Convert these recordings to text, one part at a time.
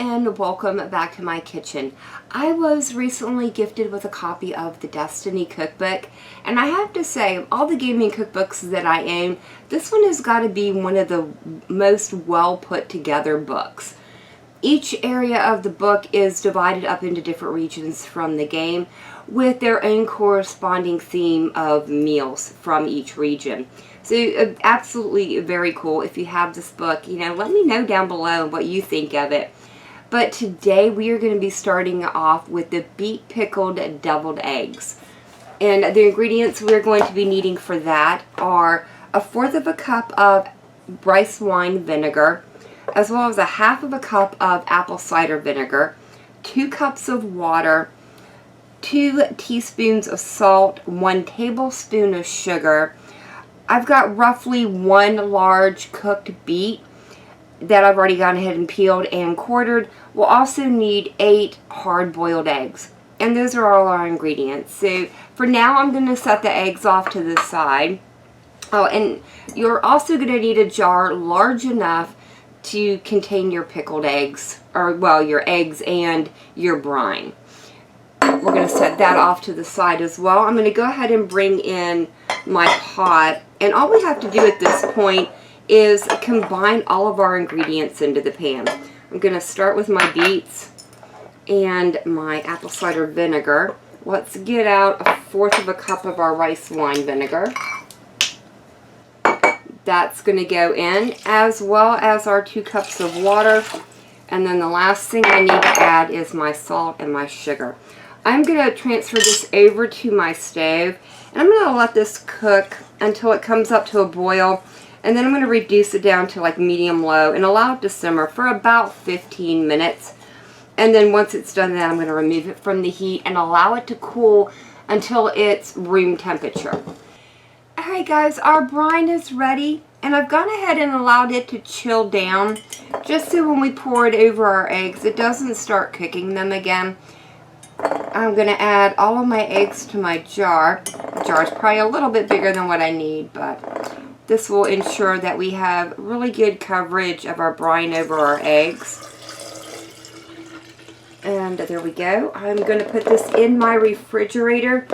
and welcome back to my kitchen. I was recently gifted with a copy of the Destiny Cookbook, and I have to say, of all the gaming cookbooks that I own, this one has got to be one of the most well put together books. Each area of the book is divided up into different regions from the game with their own corresponding theme of meals from each region. So absolutely very cool. If you have this book, let me know down below what you think of it. But today we are going to be starting off with the Beet-Pickled deviled eggs. And the ingredients we're going to be needing for that are 1/4 cup of rice wine vinegar, as well as 1/2 cup of apple cider vinegar, 2 cups of water, 2 teaspoons of salt, 1 tablespoon of sugar. I've got roughly 1 large cooked beet that I've already gone ahead and peeled and quartered. We'll also need 8 hard-boiled eggs. And those are all our ingredients. So for now, I'm going to set the eggs off to the side. Oh, and you're also going to need a jar large enough to contain your pickled eggs, or well, your eggs and your brine. We're going to set that off to the side as well. I'm going to go ahead and bring in my pot, and all we have to do at this point is combine all of our ingredients into the pan. I'm going to start with my beets and my apple cider vinegar. Let's get out 1/4 cup of our rice wine vinegar. That's going to go in, as well as our 2 cups of water. And then the last thing I need to add is my salt and my sugar. I'm going to transfer this over to my stove, and I'm going to let this cook until it comes up to a boil, and then I'm going to reduce it down to like medium-low and allow it to simmer for about 15 minutes. And then once it's done that, I'm going to remove it from the heat and allow it to cool until it's room temperature. Alright guys, our brine is ready, and I've gone ahead and allowed it to chill down just so when we pour it over our eggs, it doesn't start cooking them again. I'm going to add all of my eggs to my jar. The jar is probably a little bit bigger than what I need, but this will ensure that we have really good coverage of our brine over our eggs. And there we go. I'm going to put this in my refrigerator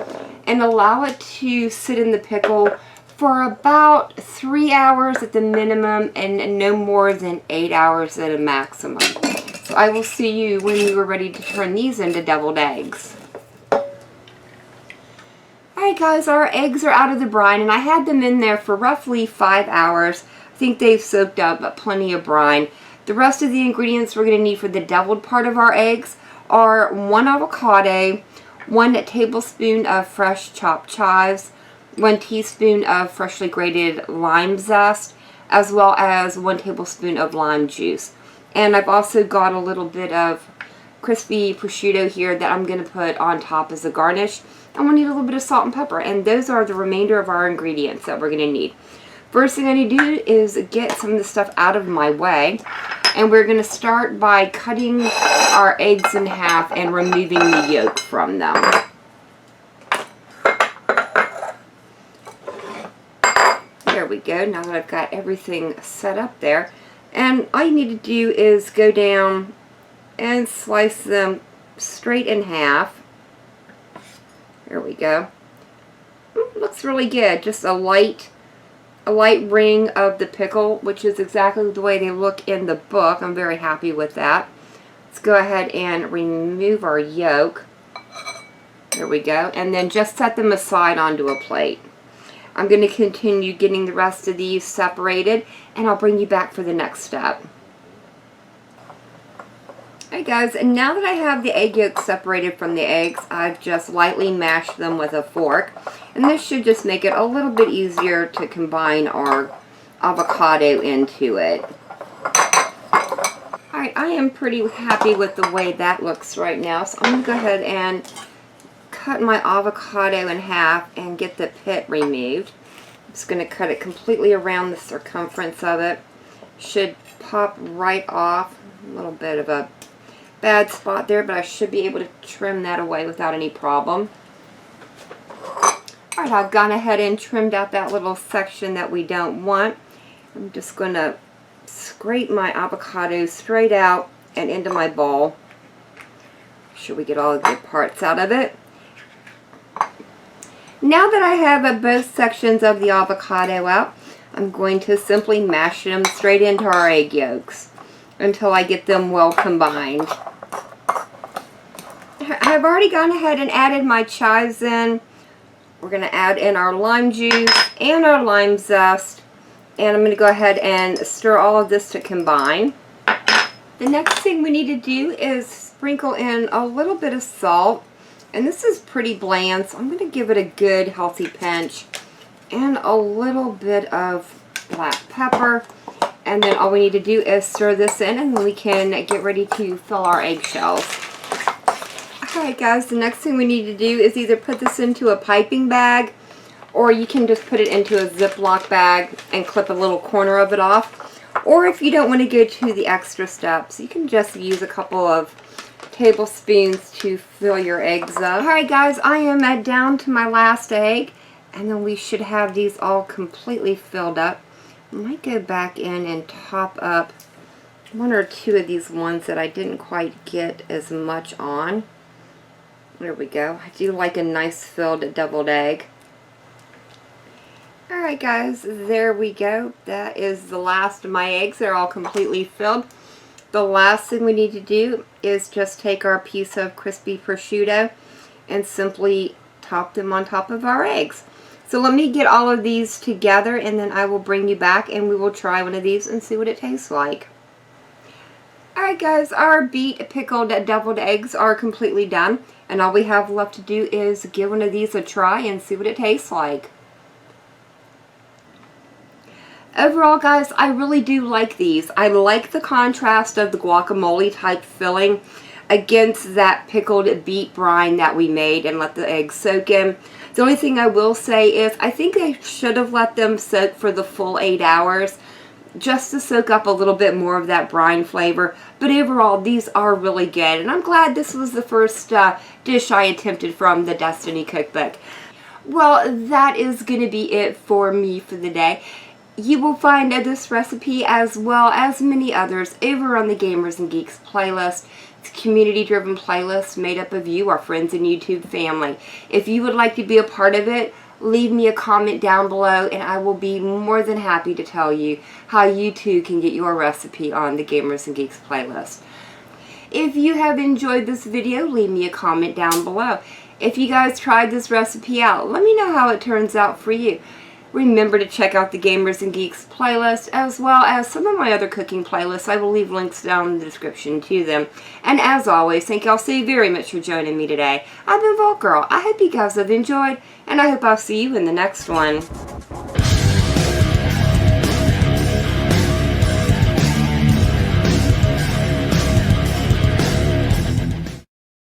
and allow it to sit in the pickle for about 3 hours at the minimum and no more than 8 hours at a maximum. So I will see you when we are ready to turn these into deviled eggs. Alright guys, our eggs are out of the brine, and I had them in there for roughly 5 hours. I think they've soaked up plenty of brine. The rest of the ingredients we're going to need for the deviled part of our eggs are 1 avocado, 1 tablespoon of fresh chopped chives, 1 teaspoon of freshly grated lime zest, as well as 1 tablespoon of lime juice. And I've also got a little bit of crispy prosciutto here that I'm going to put on top as a garnish. And we'll need a little bit of salt and pepper. And those are the remainder of our ingredients that we're going to need. First thing I need to do is get some of the stuff out of my way. And we're going to start by cutting our eggs in half and removing the yolk from them. There we go. Now that I've got everything set up there. And all you need to do is go down and slice them straight in half. There we go. Looks really good. Just a light ring of the pickle, which is exactly the way they look in the book. I'm very happy with that. Let's go ahead and remove our yolk. There we go. And then just set them aside onto a plate. I'm going to continue getting the rest of these separated, and I'll bring you back for the next step. Alright guys, and now that I have the egg yolks separated from the eggs, I've just lightly mashed them with a fork. And this should just make it a little bit easier to combine our avocado into it. Alright, I am pretty happy with the way that looks right now, so I'm going to go ahead and cut my avocado in half and get the pit removed. I'm just going to cut it completely around the circumference of it. Should pop right off. A little bit of a bad spot there, but I should be able to trim that away without any problem. Alright, I've gone ahead and trimmed out that little section that we don't want. I'm just going to scrape my avocado straight out and into my bowl. Make sure we get all the good parts out of it. Now that I have both sections of the avocado out, I'm going to simply mash them straight into our egg yolks until I get them well combined. I've already gone ahead and added my chives in. We're going to add in our lime juice and our lime zest. And I'm going to go ahead and stir all of this to combine. The next thing we need to do is sprinkle in a little bit of salt. And this is pretty bland, so I'm going to give it a good healthy pinch. And a little bit of black pepper. And then all we need to do is stir this in, and then we can get ready to fill our eggshells. Alright guys, the next thing we need to do is either put this into a piping bag, or you can just put it into a Ziploc bag and clip a little corner of it off. Or if you don't want to go to the extra steps, you can just use a couple of tablespoons to fill your eggs up. Alright guys, I am down to my last egg, and then we should have these all completely filled up. I might go back in and top up one or two of these ones that I didn't quite get as much on. There we go. I do like a nice filled deviled egg. Alright guys, there we go. That is the last of my eggs. They're all completely filled. The last thing we need to do is just take our piece of crispy prosciutto and simply top them on top of our eggs. So let me get all of these together, and then I will bring you back and we will try one of these and see what it tastes like. Alright guys, our beet-pickled deviled eggs are completely done, and all we have left to do is give one of these a try and see what it tastes like. Overall guys, I really do like these. I like the contrast of the guacamole type filling against that pickled beet brine that we made and let the eggs soak in. The only thing I will say is I think I should have let them soak for the full 8 hours just to soak up a little bit more of that brine flavor. But overall, these are really good, and I'm glad this was the first dish I attempted from the Destiny Cookbook. Well, that is going to be it for me for the day. You will find this recipe as well as many others over on the Gamers and Geeks playlist. It's a community-driven playlist made up of you, our friends and YouTube family. If you would like to be a part of it, leave me a comment down below and I will be more than happy to tell you how you too can get your recipe on the Gamers and Geeks playlist. If you have enjoyed this video, leave me a comment down below. If you guys tried this recipe out, let me know how it turns out for you. Remember to check out the Gamers and Geeks playlist as well as some of my other cooking playlists. I will leave links down in the description to them. And as always, thank y'all so very much for joining me today. I've been Vault Girl. I hope you guys have enjoyed, and I hope I'll see you in the next one.